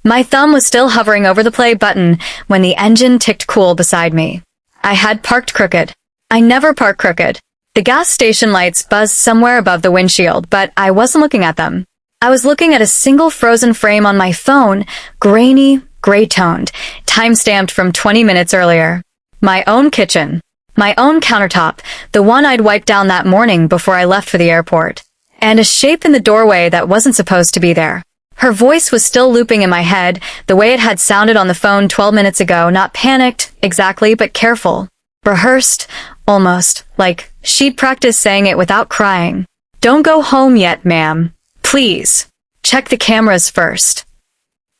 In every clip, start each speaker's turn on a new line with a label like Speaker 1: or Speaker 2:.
Speaker 1: My thumb was still hovering over the play button when the engine ticked cool beside me. I had parked crooked. I never park crooked. The gas station lights buzzed somewhere above the windshield, but I wasn't looking at them. I was looking at a single frozen frame on my phone, grainy, gray-toned, time-stamped from 20 minutes earlier. My own kitchen. My own countertop, the one I'd wiped down that morning before I left for the airport. And a shape in the doorway that wasn't supposed to be there. Her voice was still looping in my head, the way it had sounded on the phone 12 minutes ago, not panicked, exactly, but careful. Rehearsed, almost, like she'd practiced saying it without crying. Don't go home yet, ma'am. Please. Check the cameras first.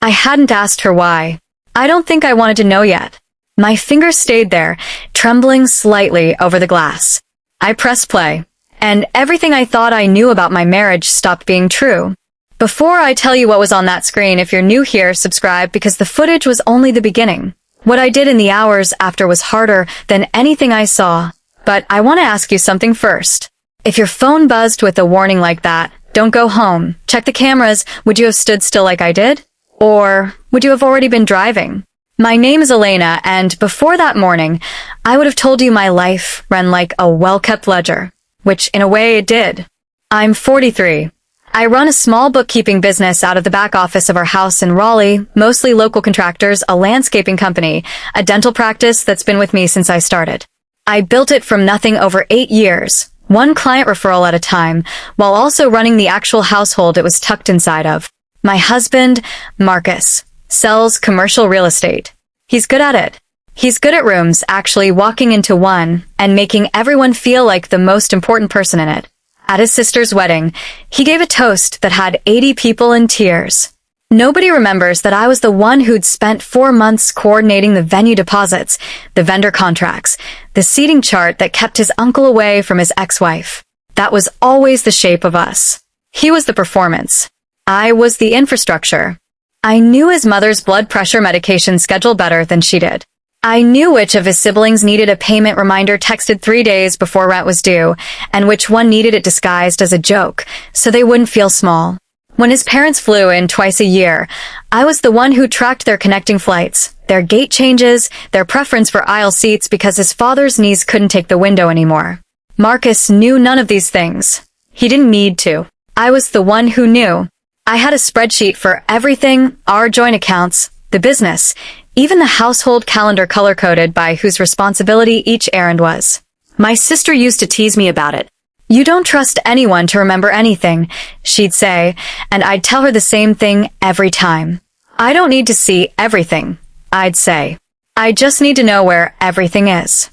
Speaker 1: I hadn't asked her why. I don't think I wanted to know yet. My fingers stayed there, trembling slightly over the glass. I pressed play, and everything I thought I knew about my marriage stopped being true. Before I tell you what was on that screen, if you're new here, subscribe because the footage was only the beginning. What I did in the hours after was harder than anything I saw. But I want to ask you something first. If your phone buzzed with a warning like that, don't go home, check the cameras, would you have stood still like I did? Or would you have already been driving? My name is Elena, and before that morning, I would have told you my life ran like a well-kept ledger, which in a way it did. I'm 43. I run a small bookkeeping business out of the back office of our house in Raleigh, mostly local contractors, a landscaping company, a dental practice that's been with me since I started. I built it from nothing over 8 years, one client referral at a time, while also running the actual household it was tucked inside of. My husband, Marcus, sells commercial real estate. He's good at it. He's good at rooms, actually walking into one and making everyone feel like the most important person in it. At his sister's wedding, he gave a toast that had 80 people in tears. Nobody remembers that I was the one who'd spent 4 months coordinating the venue deposits, the vendor contracts, the seating chart that kept his uncle away from his ex-wife. That was always the shape of us. He was the performance. I was the infrastructure. I knew his mother's blood pressure medication schedule better than she did. I knew which of his siblings needed a payment reminder texted 3 days before rent was due, and which one needed it disguised as a joke, so they wouldn't feel small. When his parents flew in twice a year, I was the one who tracked their connecting flights, their gate changes, their preference for aisle seats because his father's knees couldn't take the window anymore. Marcus knew none of these things. He didn't need to. I was the one who knew. I had a spreadsheet for everything, our joint accounts, the business, even the household calendar color-coded by whose responsibility each errand was. My sister used to tease me about it. You don't trust anyone to remember anything, she'd say, and I'd tell her the same thing every time. I don't need to see everything, I'd say. I just need to know where everything is.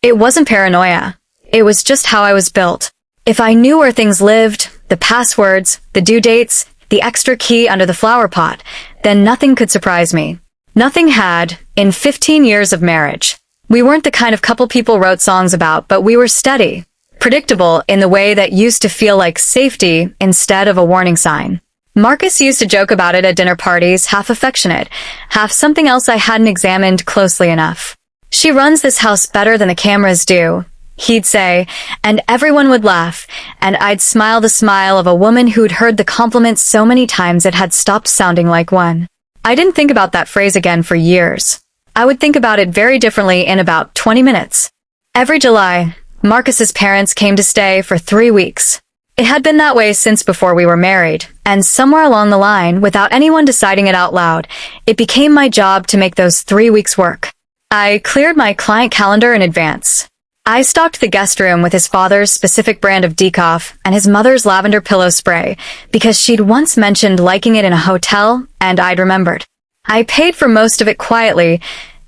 Speaker 1: It wasn't paranoia. It was just how I was built. If I knew where things lived, the passwords, the due dates, the extra key under the flower pot, then nothing could surprise me. Nothing had, in 15 years of marriage. We weren't the kind of couple people wrote songs about, but we were steady, predictable in the way that used to feel like safety instead of a warning sign. Marcus used to joke about it at dinner parties, half affectionate, half something else I hadn't examined closely enough. She runs this house better than the cameras do, he'd say, and everyone would laugh, and I'd smile the smile of a woman who'd heard the compliment so many times it had stopped sounding like one. I didn't think about that phrase again for years. I would think about it very differently in about 20 minutes. Every July, Marcus's parents came to stay for 3 weeks. It had been that way since before we were married, and somewhere along the line, without anyone deciding it out loud, it became my job to make those 3 weeks work. I cleared my client calendar in advance. I stocked the guest room with his father's specific brand of decaf and his mother's lavender pillow spray because she'd once mentioned liking it in a hotel, and I'd remembered. I paid for most of it quietly,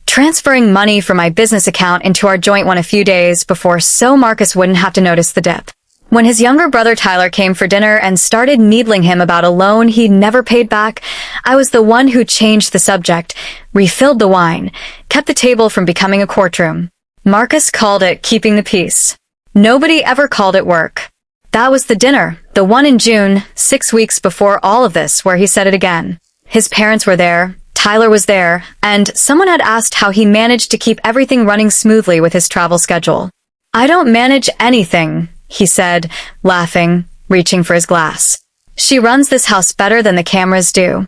Speaker 1: transferring money from my business account into our joint one a few days before so Marcus wouldn't have to notice the dip. When his younger brother Tyler came for dinner and started needling him about a loan he'd never paid back, I was the one who changed the subject, refilled the wine, kept the table from becoming a courtroom. Marcus called it keeping the peace. Nobody ever called it work. That was the dinner, the one in June, 6 weeks before all of this, where he said it again. His parents were there, Tyler was there, and someone had asked how he managed to keep everything running smoothly with his travel schedule. I don't manage anything, he said, laughing, reaching for his glass. She runs this house better than the cameras do.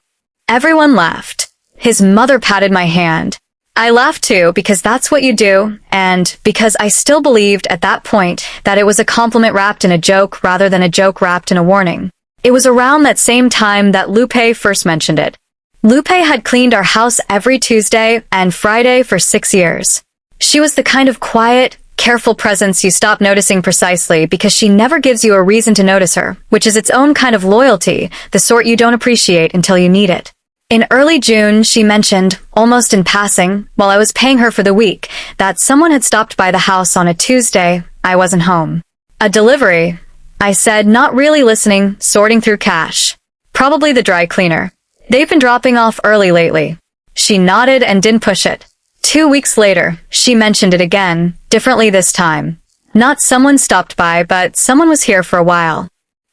Speaker 1: Everyone laughed. His mother patted my hand. I laughed too because that's what you do, and because I still believed at that point that it was a compliment wrapped in a joke rather than a joke wrapped in a warning. It was around that same time that Lupe first mentioned it. Lupe had cleaned our house every Tuesday and Friday for 6 years. She was the kind of quiet, careful presence you stop noticing precisely because she never gives you a reason to notice her, which is its own kind of loyalty, the sort you don't appreciate until you need it. In early June, she mentioned, almost in passing, while I was paying her for the week, that someone had stopped by the house on a Tuesday. I wasn't home. A delivery, I said, not really listening, sorting through cash. Probably the dry cleaner. They've been dropping off early lately. She nodded and didn't push it. 2 weeks later, she mentioned it again, differently this time. Not someone stopped by, but someone was here for a while.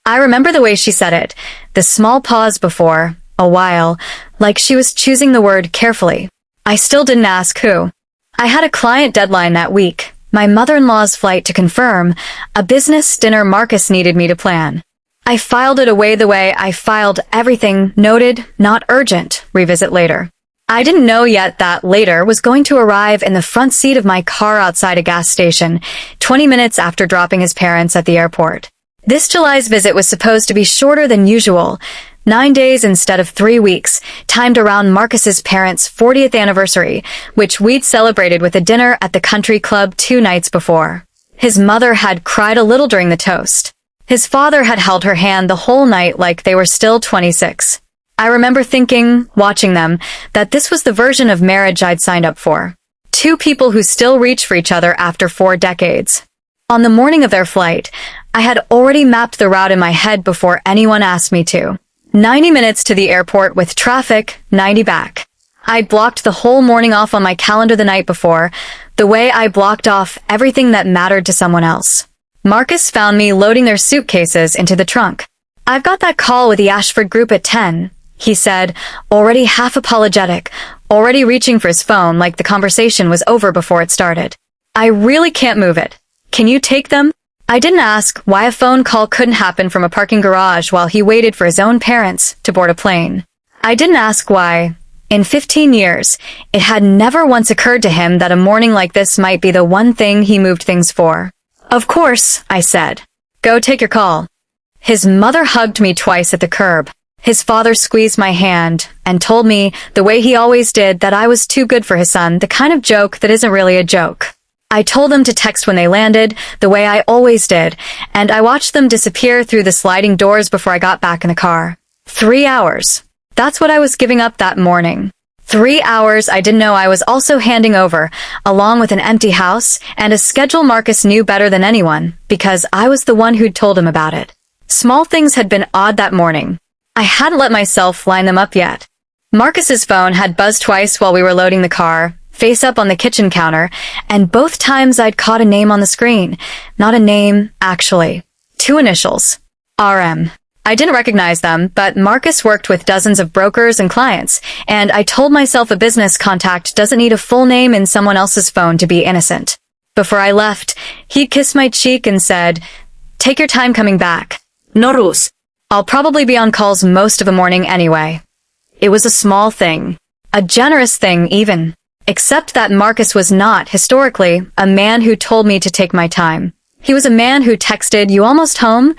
Speaker 1: I remember the way she said it, the small pause before, a while, like she was choosing the word carefully. I still didn't ask who. I had a client deadline that week, my mother-in-law's flight to confirm, a business dinner Marcus needed me to plan. I filed it away the way I filed everything, noted, not urgent, revisit later. I didn't know yet that later was going to arrive in the front seat of my car outside a gas station, 20 minutes after dropping his parents at the airport. This July's visit was supposed to be shorter than usual, 9 days instead of 3 weeks, timed around Marcus's parents' 40th anniversary, which we'd celebrated with a dinner at the country club 2 nights before. His mother had cried a little during the toast. His father had held her hand the whole night like they were still 26. I remember thinking, watching them, that this was the version of marriage I'd signed up for. 2 people who still reach for each other after 4 decades. On the morning of their flight, I had already mapped the route in my head before anyone asked me to. 90 minutes to the airport with traffic, 90 back. I'd blocked the whole morning off on my calendar the night before, the way I blocked off everything that mattered to someone else. Marcus found me loading their suitcases into the trunk. I've got that call with the Ashford group at 10, he said, already half apologetic, already reaching for his phone like the conversation was over before it started. I really can't move it. Can you take them? I didn't ask why a phone call couldn't happen from a parking garage while he waited for his own parents to board a plane. I didn't ask why, in 15 years, it had never once occurred to him that a morning like this might be the one thing he moved things for. Of course, I said. Go take your call. His mother hugged me twice at the curb. His father squeezed my hand and told me, the way he always did, that I was too good for his son, the kind of joke that isn't really a joke. I told them to text when they landed, the way I always did, and I watched them disappear through the sliding doors before I got back in the car. 3 hours. That's what I was giving up that morning. 3 hours I didn't know I was also handing over, along with an empty house and a schedule Marcus knew better than anyone, because I was the one who'd told him about it. Small things had been odd that morning. I hadn't let myself line them up yet. Marcus's phone had buzzed twice while we were loading the car, face up on the kitchen counter, and both times I'd caught a name on the screen. Not a name, actually. 2 initials. RM. I didn't recognize them, but Marcus worked with dozens of brokers and clients, and I told myself a business contact doesn't need a full name in someone else's phone to be innocent. Before I left, he'd kissed my cheek and said, "Take your time coming back. No rush. I'll probably be on calls most of the morning anyway." It was a small thing. A generous thing, even. Except that Marcus was not, historically, a man who told me to take my time. He was a man who texted, "You almost home?"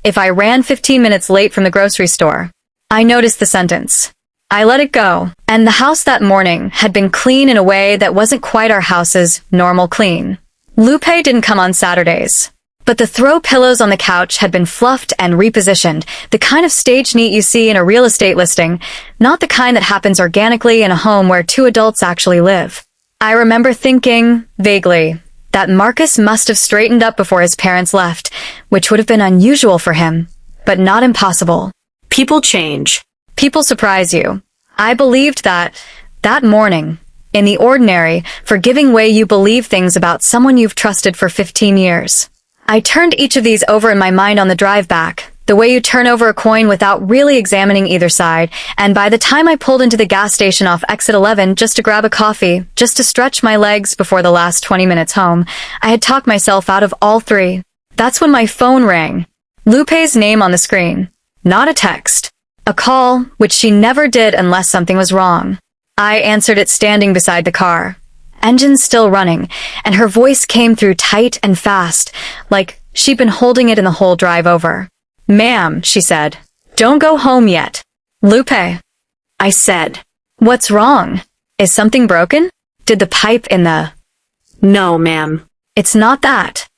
Speaker 1: if I ran 15 minutes late from the grocery store. I noticed the sentence. I let it go, and the house that morning had been clean in a way that wasn't quite our house's normal clean. Lupe didn't come on Saturdays. But the throw pillows on the couch had been fluffed and repositioned, the kind of stage neat you see in a real estate listing, not the kind that happens organically in a home where 2 adults actually live. I remember thinking, vaguely, that Marcus must have straightened up before his parents left, which would have been unusual for him, but not impossible. People change. People surprise you. I believed that morning, in the ordinary, forgiving way you believe things about someone you've trusted for 15 years. I turned each of these over in my mind on the drive back, the way you turn over a coin without really examining either side, and by the time I pulled into the gas station off exit 11 just to grab a coffee, just to stretch my legs before the last 20 minutes home, I had talked myself out of all 3. That's when my phone rang. Lupe's name on the screen. Not a text. A call, which she never did unless something was wrong. I answered it standing beside the car. Engine still running, and her voice came through tight and fast, like she'd been holding it in the whole drive over. "Ma'am," she said, "don't go home yet." "Lupe," I said. "What's wrong? Is something broken? Did the pipe in the—" "No, ma'am. It's not that."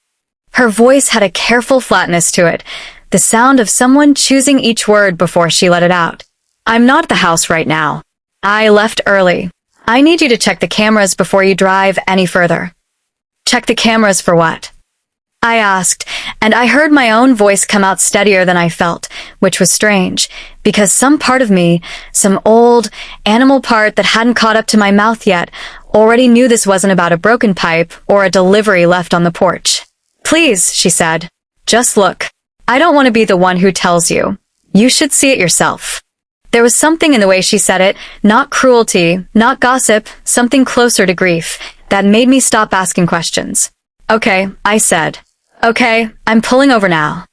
Speaker 1: Her voice had a careful flatness to it, the sound of someone choosing each word before she let it out. "I'm not at the house right now. I left early. I need you to check the cameras before you drive any further." "Check the cameras for what?" I asked, and I heard my own voice come out steadier than I felt, which was strange, because some part of me, some old, animal part that hadn't caught up to my mouth yet, already knew this wasn't about a broken pipe or a delivery left on the porch. "Please," she said, "just look. I don't want to be the one who tells you. You should see it yourself." There was something in the way she said it, not cruelty, not gossip, something closer to grief, that made me stop asking questions. "Okay," I said. "Okay, I'm pulling over now."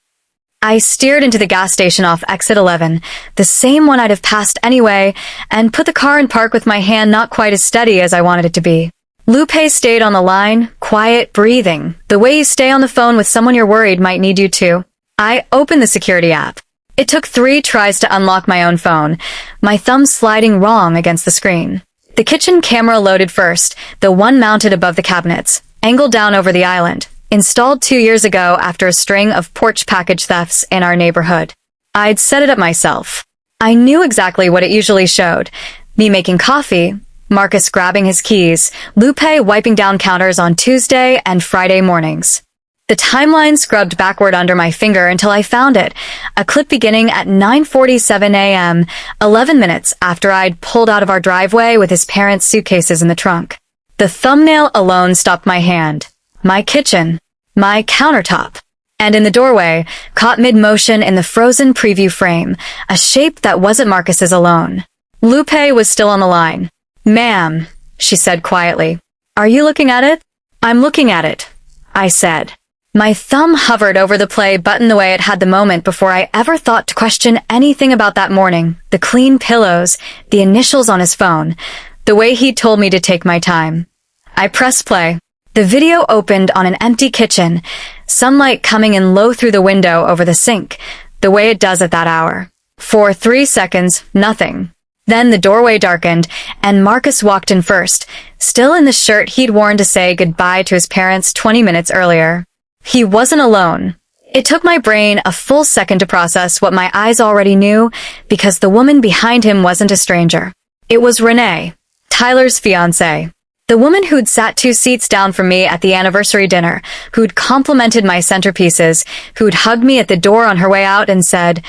Speaker 1: I steered into the gas station off exit 11, the same one I'd have passed anyway, and put the car in park with my hand not quite as steady as I wanted it to be. Lupe stayed on the line, quiet, breathing, the way you stay on the phone with someone you're worried might need you to. I opened the security app. It took 3 tries to unlock my own phone, my thumb sliding wrong against the screen. The kitchen camera loaded first, the one mounted above the cabinets, angled down over the island, installed 2 years ago after a string of porch package thefts in our neighborhood. I'd set it up myself. I knew exactly what it usually showed. Me making coffee, Marcus grabbing his keys, Lupe wiping down counters on Tuesday and Friday mornings. The timeline scrubbed backward under my finger until I found it, a clip beginning at 9:47 a.m., 11 minutes after I'd pulled out of our driveway with his parents' suitcases in the trunk. The thumbnail alone stopped my hand. My kitchen, my countertop, and in the doorway, caught mid-motion in the frozen preview frame, a shape that wasn't Marcus's alone. Lupe was still on the line. "Ma'am," she said quietly. "Are you looking at it?" "I'm looking at it," I said. My thumb hovered over the play button the way it had the moment before I ever thought to question anything about that morning, the clean pillows, the initials on his phone, the way he'd told me to take my time. I pressed play. The video opened on an empty kitchen, sunlight coming in low through the window over the sink, the way it does at that hour. For 3 seconds, nothing. Then the doorway darkened, and Marcus walked in first, still in the shirt he'd worn to say goodbye to his parents 20 minutes earlier. He wasn't alone. It took my brain a full second to process what my eyes already knew, because the woman behind him wasn't a stranger. It was Renee, Tyler's fiancée. The woman who'd sat 2 seats down from me at the anniversary dinner, who'd complimented my centerpieces, who'd hugged me at the door on her way out and said,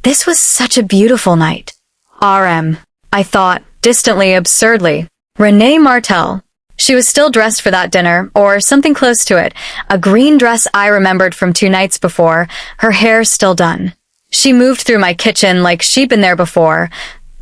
Speaker 1: "This was such a beautiful night." RM, I thought, distantly, absurdly. Renee Martel. She was still dressed for that dinner, or something close to it, a green dress I remembered from 2 nights before, her hair still done. She moved through my kitchen like she'd been there before,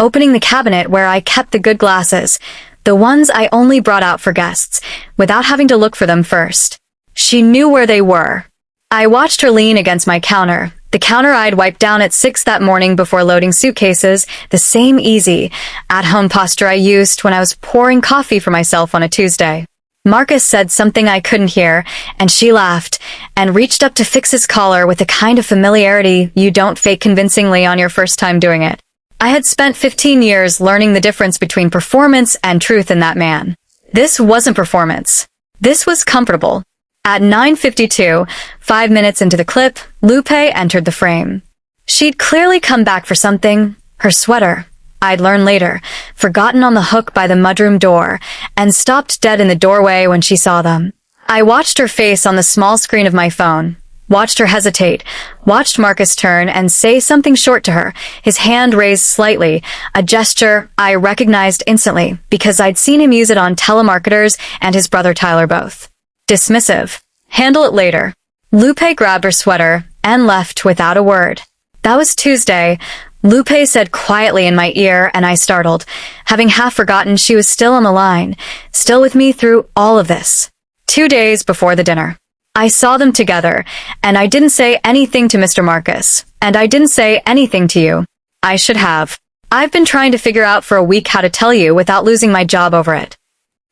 Speaker 1: opening the cabinet where I kept the good glasses, the ones I only brought out for guests, without having to look for them first. She knew where they were. I watched her lean against my counter, the counter I'd wiped down at 6 that morning before loading suitcases, the same easy, at-home posture I used when I was pouring coffee for myself on a Tuesday. Marcus said something I couldn't hear, and she laughed, and reached up to fix his collar with the kind of familiarity you don't fake convincingly on your first time doing it. I had spent 15 years learning the difference between performance and truth in that man. This wasn't performance. This was comfortable. At 9:52, 5 minutes into the clip, Lupe entered the frame. She'd clearly come back for something, her sweater, I'd learn later, forgotten on the hook by the mudroom door, and stopped dead in the doorway when she saw them. I watched her face on the small screen of my phone, watched her hesitate, watched Marcus turn and say something short to her, his hand raised slightly, a gesture I recognized instantly because I'd seen him use it on telemarketers and his brother Tyler both. Dismissive. Handle it later. Lupe grabbed her sweater and left without a word. That was Tuesday. Lupe said quietly in my ear, and I startled, having half forgotten she was still on the line, still with me through all of this. 2 days before the dinner. I saw them together, and I didn't say anything to Mr. Marcus, and I didn't say anything to you. I should have. I've been trying to figure out for a week how to tell you without losing my job over it.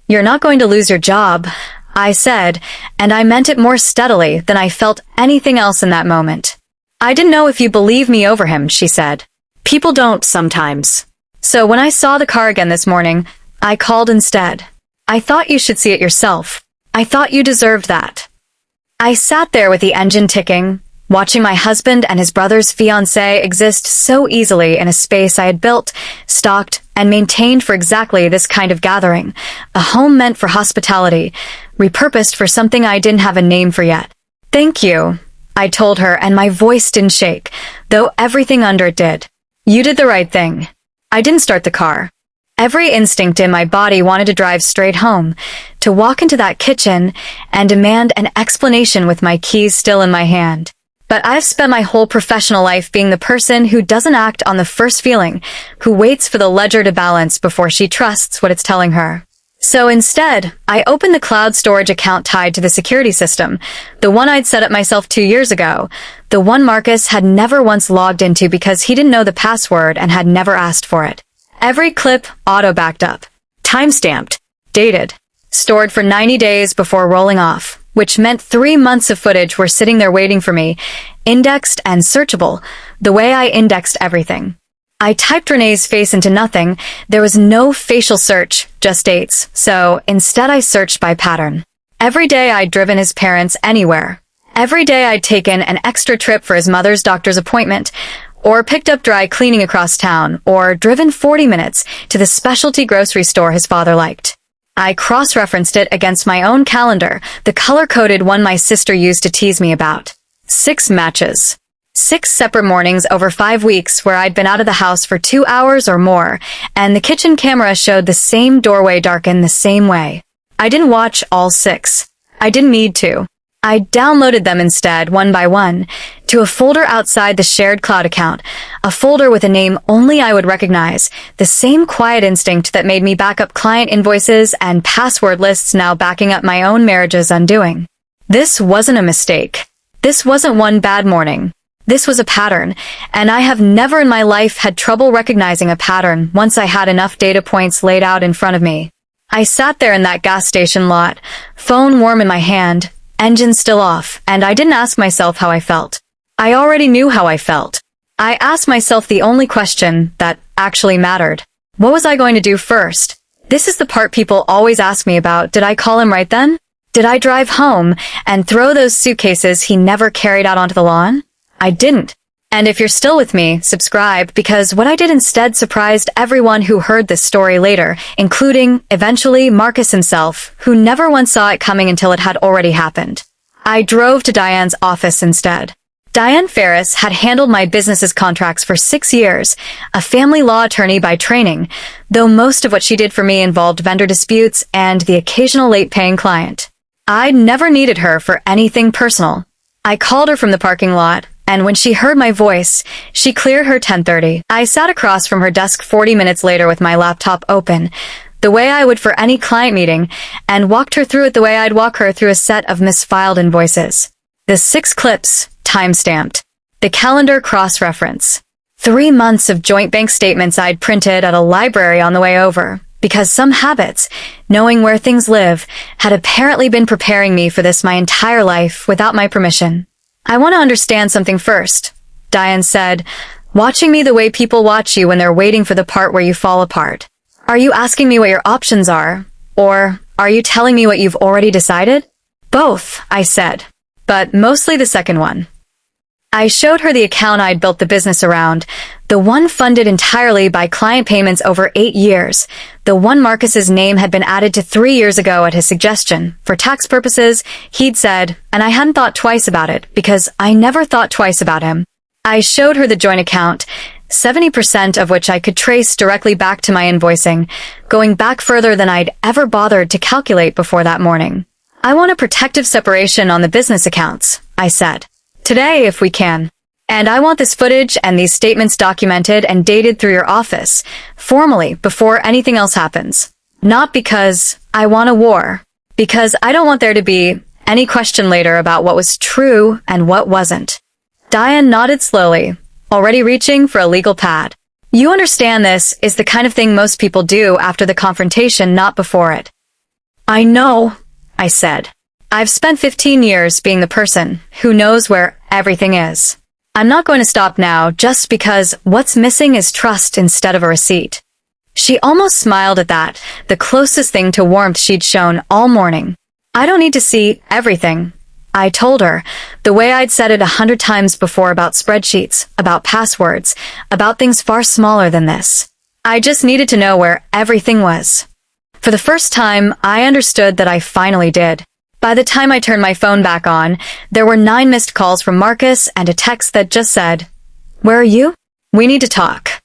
Speaker 1: You're not going to lose your job, I said, and I meant it more steadily than I felt anything else in that moment. I didn't know if you believe me over him, she said. People don't sometimes. So when I saw the car again this morning, I called instead. I thought you should see it yourself. I thought you deserved that. I sat there with the engine ticking, watching my husband and his brother's fiancé exist so easily in a space I had built, stocked, and maintained for exactly this kind of gathering, a home meant for hospitality, repurposed for something I didn't have a name for yet. Thank you, I told her, and my voice didn't shake, though everything under it did. You did the right thing. I didn't start the car. Every instinct in my body wanted to drive straight home, to walk into that kitchen and demand an explanation with my keys still in my hand. But I've spent my whole professional life being the person who doesn't act on the first feeling, who waits for the ledger to balance before she trusts what it's telling her. So instead, I opened the cloud storage account tied to the security system, the one I'd set up myself 2 years ago, the one Marcus had never once logged into because he didn't know the password and had never asked for it. Every clip auto-backed up, time-stamped, dated, stored for 90 days before rolling off, which meant 3 months of footage were sitting there waiting for me, indexed and searchable, the way I indexed everything. I typed Renee's face into nothing. There was no facial search, just dates, so instead I searched by pattern. Every day I'd driven his parents anywhere. Every day I'd taken an extra trip for his mother's doctor's appointment, or picked up dry cleaning across town, or driven 40 minutes to the specialty grocery store his father liked. I cross-referenced it against my own calendar, the color-coded one my sister used to tease me about. 6 matches. 6 separate mornings over 5 weeks where I'd been out of the house for 2 hours or more, and the kitchen camera showed the same doorway darken the same way. I didn't watch all 6. I didn't need to. I downloaded them instead, one by one, to a folder outside the shared cloud account, a folder with a name only I would recognize, the same quiet instinct that made me back up client invoices and password lists now backing up my own marriage's undoing. This wasn't a mistake. This wasn't one bad morning. This was a pattern, and I have never in my life had trouble recognizing a pattern once I had enough data points laid out in front of me. I sat there in that gas station lot, phone warm in my hand, engine still off, and I didn't ask myself how I felt. I already knew how I felt. I asked myself the only question that actually mattered. What was I going to do first? This is the part people always ask me about. Did I call him right then? Did I drive home and throw those suitcases he never carried out onto the lawn? I didn't. And if you're still with me, subscribe, because what I did instead surprised everyone who heard this story later, including, eventually, Marcus himself, who never once saw it coming until it had already happened. I drove to Diane's office instead. Diane Ferris had handled my business's contracts for 6 years, a family law attorney by training, though most of what she did for me involved vendor disputes and the occasional late-paying client. I'd never needed her for anything personal. I called her from the parking lot, and when she heard my voice, she cleared her 10:30. I sat across from her desk 40 minutes later with my laptop open, the way I would for any client meeting, and walked her through it the way I'd walk her through a set of misfiled invoices. The 6 clips, time-stamped. The calendar cross-reference. 3 months of joint bank statements I'd printed at a library on the way over, because some habits, knowing where things live, had apparently been preparing me for this my entire life without my permission. I want to understand something first, Diane said, watching me the way people watch you when they're waiting for the part where you fall apart. Are you asking me what your options are? Or are you telling me what you've already decided? Both, I said, but mostly the second one. I showed her the account I'd built the business around, the one funded entirely by client payments over 8 years, the one Marcus's name had been added to 3 years ago at his suggestion. For tax purposes, he'd said, and I hadn't thought twice about it, because I never thought twice about him. I showed her the joint account, 70% of which I could trace directly back to my invoicing, going back further than I'd ever bothered to calculate before that morning. I want a protective separation on the business accounts, I said. Today, if we can. And I want this footage and these statements documented and dated through your office, formally, before anything else happens. Not because I want a war. Because I don't want there to be any question later about what was true and what wasn't. Diane nodded slowly, already reaching for a legal pad. You understand this is the kind of thing most people do after the confrontation, not before it. I know, I said. I've spent 15 years being the person who knows where everything is. I'm not going to stop now just because what's missing is trust instead of a receipt. She almost smiled at that, the closest thing to warmth she'd shown all morning. I don't need to see everything, I told her, the way I'd said it 100 times before about spreadsheets, about passwords, about things far smaller than this. I just needed to know where everything was. For the first time, I understood that I finally did. By the time I turned my phone back on, there were 9 missed calls from Marcus and a text that just said, "Where are you? We need to talk."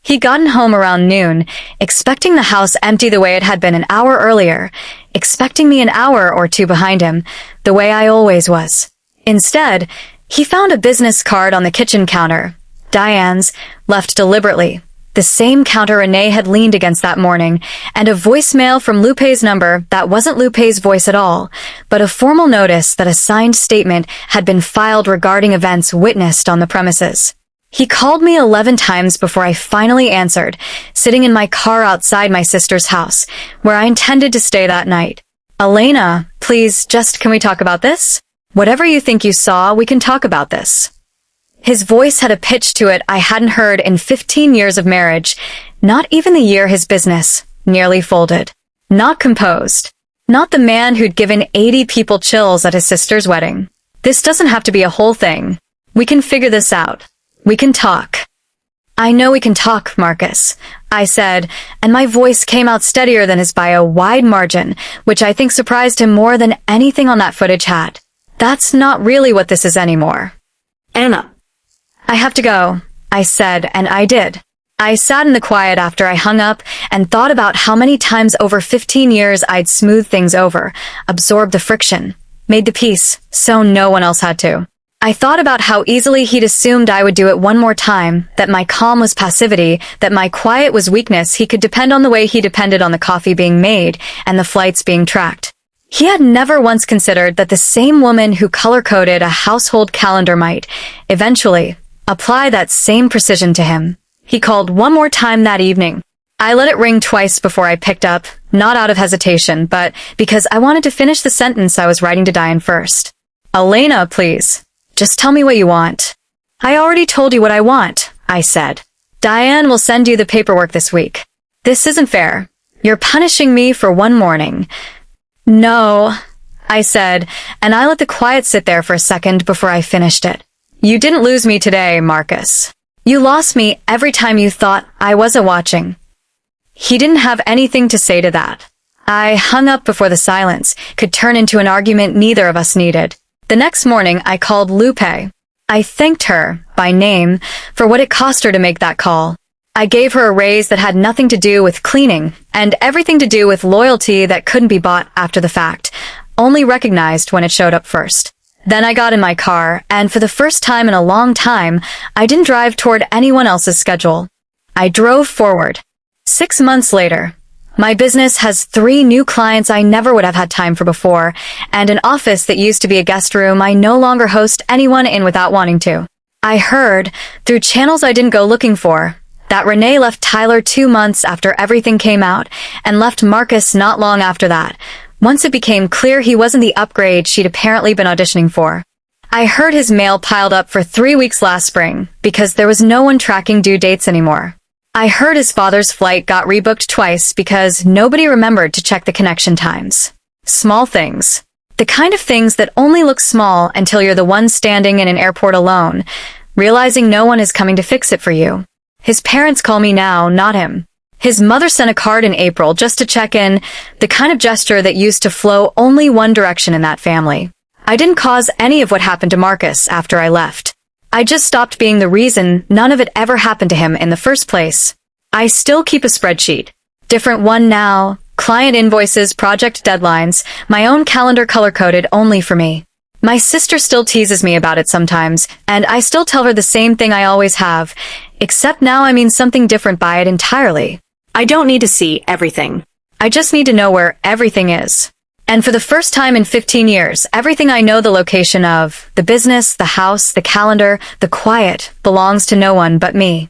Speaker 1: He'd gotten home around noon, expecting the house empty the way it had been an hour earlier, expecting me an hour or two behind him, the way I always was. Instead, he found a business card on the kitchen counter, Diane's, left deliberately, the same counter Renee had leaned against that morning, and a voicemail from Lupe's number that wasn't Lupe's voice at all, but a formal notice that a signed statement had been filed regarding events witnessed on the premises. He called me 11 times before I finally answered, sitting in my car outside my sister's house, where I intended to stay that night. "Elena, please, can we talk about this? Whatever you think you saw, we can talk about this." His voice had a pitch to it I hadn't heard in 15 years of marriage, not even the year his business nearly folded. Not composed. Not the man who'd given 80 people chills at his sister's wedding. "This doesn't have to be a whole thing. We can figure this out. We can talk." "I know we can talk, Marcus," I said, and my voice came out steadier than his by a wide margin, which I think surprised him more than anything on that footage had. "That's not really what this is anymore. Anna." "I have to go," I said, and I did. I sat in the quiet after I hung up and thought about how many times over 15 years I'd smoothed things over, absorbed the friction, made the peace, so no one else had to. I thought about how easily he'd assumed I would do it one more time, that my calm was passivity, that my quiet was weakness. He could depend on the way he depended on the coffee being made and the flights being tracked. He had never once considered that the same woman who color-coded a household calendar might, eventually, apply that same precision to him. He called one more time that evening. I let it ring twice before I picked up, not out of hesitation, but because I wanted to finish the sentence I was writing to Diane first. "Elena, please. Just tell me what you want." "I already told you what I want," I said. "Diane will send you the paperwork this week." "This isn't fair. You're punishing me for one morning." "No," I said, and I let the quiet sit there for a second before I finished it. "You didn't lose me today, Marcus. You lost me every time you thought I wasn't watching." He didn't have anything to say to that. I hung up before the silence could turn into an argument neither of us needed. The next morning, I called Lupe. I thanked her, by name, for what it cost her to make that call. I gave her a raise that had nothing to do with cleaning, and everything to do with loyalty that couldn't be bought after the fact, only recognized when it showed up first. Then I got in my car, and for the first time in a long time, I didn't drive toward anyone else's schedule. I drove forward. 6 months later, my business has 3 new clients I never would have had time for before, and an office that used to be a guest room I no longer host anyone in without wanting to. I heard, through channels I didn't go looking for, that Renee left Tyler 2 months after everything came out, and left Marcus not long after that, once it became clear he wasn't the upgrade she'd apparently been auditioning for. I heard his mail piled up for 3 weeks last spring, because there was no one tracking due dates anymore. I heard his father's flight got rebooked twice because nobody remembered to check the connection times. Small things. The kind of things that only look small until you're the one standing in an airport alone, realizing no one is coming to fix it for you. His parents call me now, not him. His mother sent a card in April just to check in, the kind of gesture that used to flow only one direction in that family. I didn't cause any of what happened to Marcus after I left. I just stopped being the reason none of it ever happened to him in the first place. I still keep a spreadsheet. Different one now, client invoices, project deadlines, my own calendar color-coded only for me. My sister still teases me about it sometimes, and I still tell her the same thing I always have, except now I mean something different by it entirely. I don't need to see everything. I just need to know where everything is. And for the first time in 15 years, everything I know the location of, the business, the house, the calendar, the quiet, belongs to no one but me.